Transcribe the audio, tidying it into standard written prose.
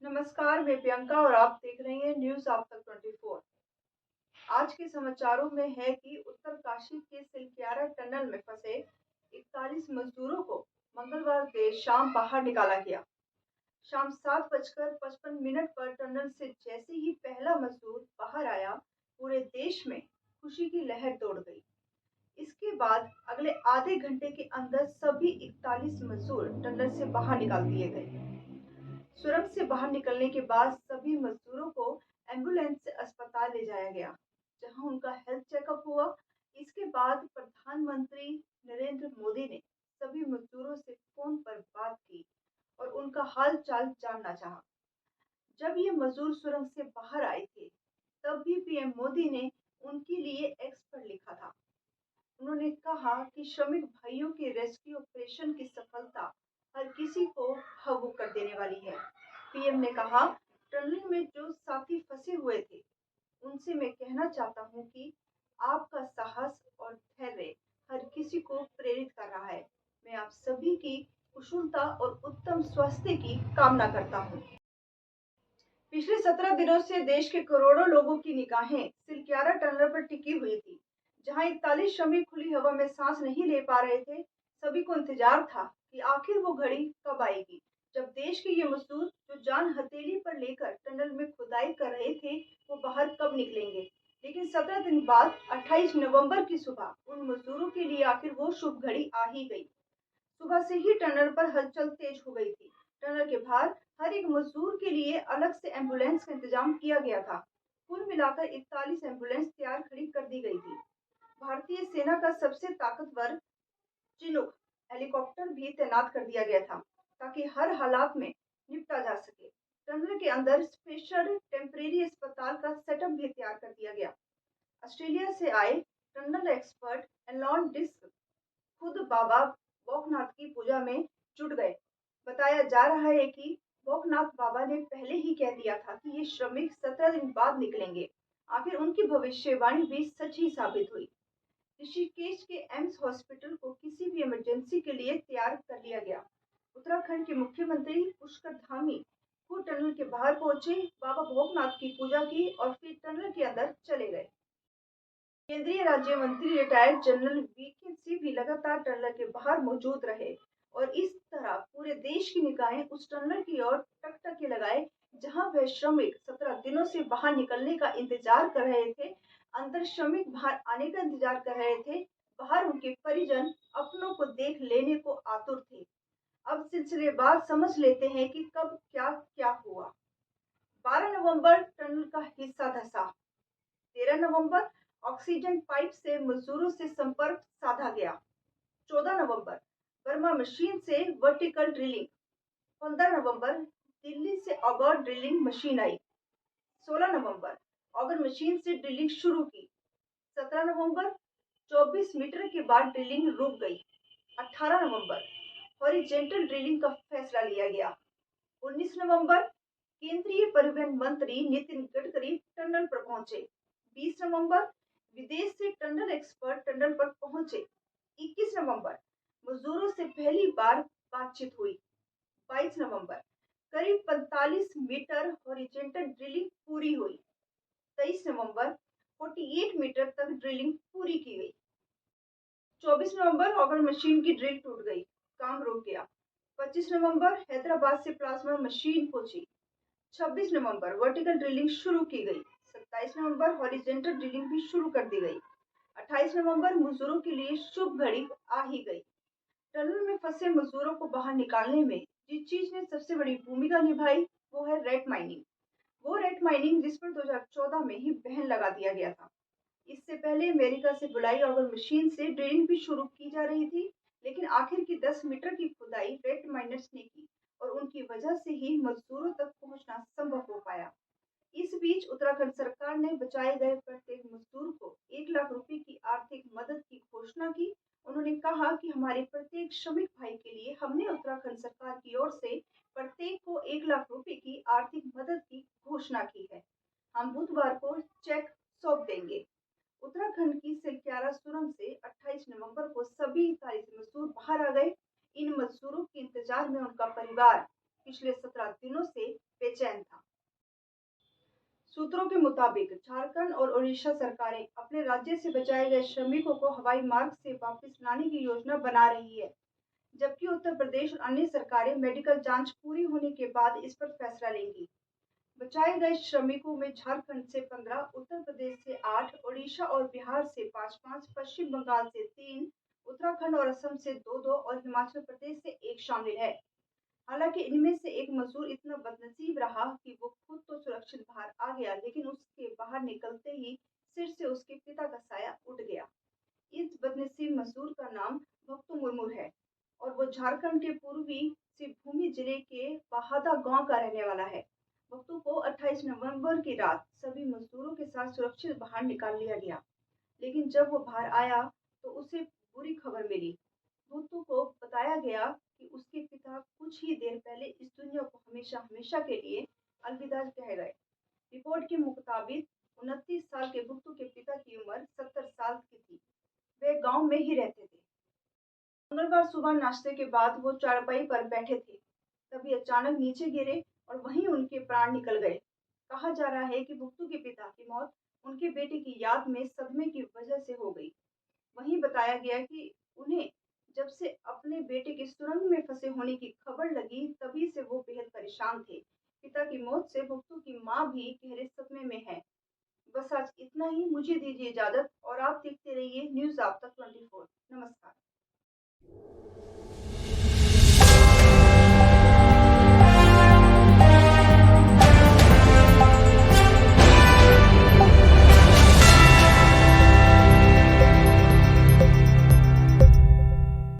नमस्कार, मैं प्रियंका और आप देख रही हैं न्यूज़ आप तक 24। आज के समाचारों में है कि उत्तरकाशी के सिलक्यारा टनल में फंसे 41 मजदूरों को मंगलवार देर शाम बाहर निकाला गया। शाम 7:55 पर टनल से जैसे ही पहला मजदूर बाहर आया, पूरे देश में खुशी की लहर दौड़ गई। इसके बाद अगले आधे घंटे के अंदर सभी 41 मजदूर टनल से बाहर निकाल दिए गए। सुरंग से बाहर निकलने के बाद सभी मजदूरों को एम्बुलेंस से अस्पताल ले जाया गया, जहां उनका हेल्थ चेकअप हुआ। इसके बाद प्रधानमंत्री नरेंद्र मोदी ने सभी मजदूरों से फोन पर बात की और उनका हाल चाल जानना चाहा। जब ये मजदूर सुरंग से बाहर आए थे, तब भी पीएम मोदी ने उनके लिए एक्स पर लिखा था। उन्होंने कहा कि श्रमिक भाइयों के रेस्क्यू ऑपरेशन की सफलता हर किसी को भावुक कर देने वाली है। पीएम ने कहा, टनल में जो साथी फंसे हुए थे, उनसे मैं कहना चाहता हूं कि आपका साहस और धैर्य हर किसी को प्रेरित कर रहा है। मैं आप सभी की कुशलता और उत्तम स्वास्थ्य की कामना करता हूं। पिछले 17 दिनों से देश के करोड़ों लोगों की निगाहें सिलक्यारा टनल पर टिकी हुई थी, जहां 41 श्रमिक खुली हवा में सांस नहीं ले पा रहे थे। सभी को इंतजार था कि आखिर वो घड़ी कब आएगी, जब देश के ये मजदूर जो जान हथेली पर लेकर टनल में खुदाई कर रहे थे, वो बाहर कब निकलेंगे। लेकिन 17 दिन बाद 28 नवंबर की सुबह उन मजदूरों के लिए आखिर वो शुभ घड़ी आ ही गई। सुबह से ही टनल पर हलचल तेज हो गई थी। टनल के बाहर हर एक मजदूर के लिए अलग से एम्बुलेंस का इंतजाम किया गया था। कुल मिलाकर 41 एम्बुलेंस तैयार खड़ी कर दी गई थी। भारतीय सेना का सबसे ताकतवर चिनूक हेलीकॉप्टर भी तैनात कर दिया गया था, ताकि हर हालात में निपटा जा सके। टनल के अंदर स्पेशल टेम्परेरी अस्पताल का सेटअप भी तैयार कर दिया गया। ऑस्ट्रेलिया से आए टनल एक्सपर्ट एलॉन डिस्क खुद बाबा भोगनाथ की पूजा में जुट गए। बताया जा रहा है कि भोगनाथ बाबा ने पहले ही कह दिया था कि ये श्रमिक 17 दिन बाद निकलेंगे। आखिर उनकी भविष्यवाणी भी सच ही साबित हुई। ऋषिकेश के एम्स हॉस्पिटल को किसी भी इमरजेंसी के लिए तैयार कर लिया गया। उत्तराखंड के मुख्यमंत्री पुष्कर धामी खुद टनल के बाहर पहुंचे, बाबा भोगनाथ की पूजा की और फिर टनल के अंदर चले गए। केंद्रीय राज्य मंत्री रिटायर्ड जनरल वीके सिंह भी लगातार टनल के बाहर मौजूद रहे और इस तरह पूरे देश की निगाहें उस टनल की ओर टकटकी लगाए, जहां वह श्रमिक 17 दिनों से बाहर निकलने का इंतजार कर रहे थे। अंदर श्रमिक बाहर आने का इंतजार कर रहे थे। बाहर उनके परिजन अपनों को देख लेने को आतुर थे। अब सिलसिलेवार समझ लेते हैं कि कब क्या क्या हुआ। 12 नवंबर टनल का हिस्सा धंसा। 13 नवंबर ऑक्सीजन पाइप से मजदूरों से संपर्क साधा गया। 14 नवंबर बर्मा मशीन से वर्टिकल ड्रिलिंग। 15 नवंबर दिल्ली से ऑगर ड्रिलिंग मशीन आई। 16 नवंबर ऑगर मशीन से ड्रिलिंग शुरू की। 17 नवंबर 24 मीटर के बाद ड्रिलिंग रुक गई। 18 नवंबर हॉरिजेंटल ड्रिलिंग का फैसला लिया गया। 19 नवंबर केंद्रीय परिवहन मंत्री नितिन गडकरी टनल पर पहुंचे। 20 नवंबर विदेश से टनल एक्सपर्ट टनल पर पहुंचे। 21 नवंबर मजदूरों से पहली बार बातचीत हुई। 22 नवंबर करीब 45 मीटर हॉरिजेंटल ड्रिलिंग पूरी हुई। 23 नवंबर 48 मीटर तक ड्रिलिंग पूरी की गई। 24 नवंबर ऑगर मशीन की ड्रिल टूट गई, काम रुक गया। 25 नवंबर हैदराबाद से प्लाज्मा मशीन पहुंची। 26 नवंबर वर्टिकल ड्रिलिंग शुरू की गई। 27 नवंबर हॉरिजेंटल ड्रिलिंग भी शुरू कर दी गई। 28 नवंबर मजदूरों के लिए शुभ घड़ी आ ही गई। टनल में फंसे मजदूरों को बाहर निकालने में जिस चीज ने सबसे बड़ी भूमिका निभाई, वो है रेत माइनिंग। वो रेत माइनिंग जिस पर 2014 में ही बैन लगा दिया गया था। इससे पहले अमेरिका से बुलाई ऑगर मशीन से ड्रिलिंग भी शुरू की जा रही थी, लेकिन आखिर की 10 मीटर की खुदाई रेत माइनर्स ने की और उनकी वजह से ही मजदूरों तक पहुंचना संभव हो पाया। इस बीच उत्तराखंड सरकार ने बचाए गए प्रत्येक मजदूर को 1 लाख रुपए की आर्थिक मदद की घोषणा की। उन्होंने कहा कि हमारे प्रत्येक श्रमिक भाई के लिए हमने उत्तराखंड सरकार की ओर से प्रत्येक को 1 लाख रुपए की आर्थिक मदद की घोषणा की है। हम बुधवार को चेक सौंप देंगे। उत्तराखंड की सिलक्यारा सुरंग से 28 नवंबर को सभी 41 मजदूर बाहर आ गए। इन मजदूरों के इंतजार में उनका परिवार पिछले 17 दिनों से बेचैन था। सूत्रों के मुताबिक झारखंड और ओडिशा सरकारें अपने राज्य से बचाए गए श्रमिकों को हवाई मार्ग से वापस लाने की योजना बना रही है, जबकि उत्तर प्रदेश और अन्य सरकारें मेडिकल जांच पूरी होने के बाद इस पर फैसला लेंगी। बचाए गए श्रमिकों में झारखंड से 15, उत्तर प्रदेश से 8, ओडिशा और बिहार से 5-5, पश्चिम बंगाल से 3, उत्तराखंड और असम से 2-2 और हिमाचल प्रदेश से 1 शामिल है। हालांकि इनमें से एक मजदूर इतना बदनसीब रहा कि वो खुद तो सुरक्षित बाहर आ गया, लेकिन उसके बाहर निकलते ही सिर से उसके पिता का साया उठ गया। इस बदनसीब मजदूर का नाम भक्तू मुर्मू है और वो झारखंड के पूर्वी सिंहभूम जिले के बहादा गांव का रहने वाला है। भक्तू को 28 नवंबर की रात सभी मजदूरों के साथ सुरक्षित बाहर निकाल लिया गया, लेकिन जब वो बाहर आया तो उसे बुरी खबर मिली। भुट्टो को बताया गया कि उसके पिता कुछ ही देर पहले इस दुनिया को हमेशा हमेशा के लिए अलविदा कह गए। रिपोर्ट के मुताबिक 29 साल के भुट्टो के पिता की उम्र 70 साल की थी। वे गांव में ही रहते थे। मंगलवार सुबह नाश्ते के बाद वो चारपाई पर बैठे थे, तभी अचानक नीचे गिरे और वहीं उनके प्राण निकल गए। कहा जा रहा है कि भुट्टो के पिता की मौत उनके बेटे की याद में सदमे की वजह से हो गई। वहीं बताया गया कि उन्हें जब से अपने बेटे के सुरंग में फंसे होने की खबर लगी, तभी से वो बेहद परेशान थे। पिता की मौत से भुट्टो की मां भी गहरे सदमे में है। बस आज इतना ही, मुझे दीजिए इजाजत और आप देखते रहिए न्यूज आप तक 24। नमस्कार।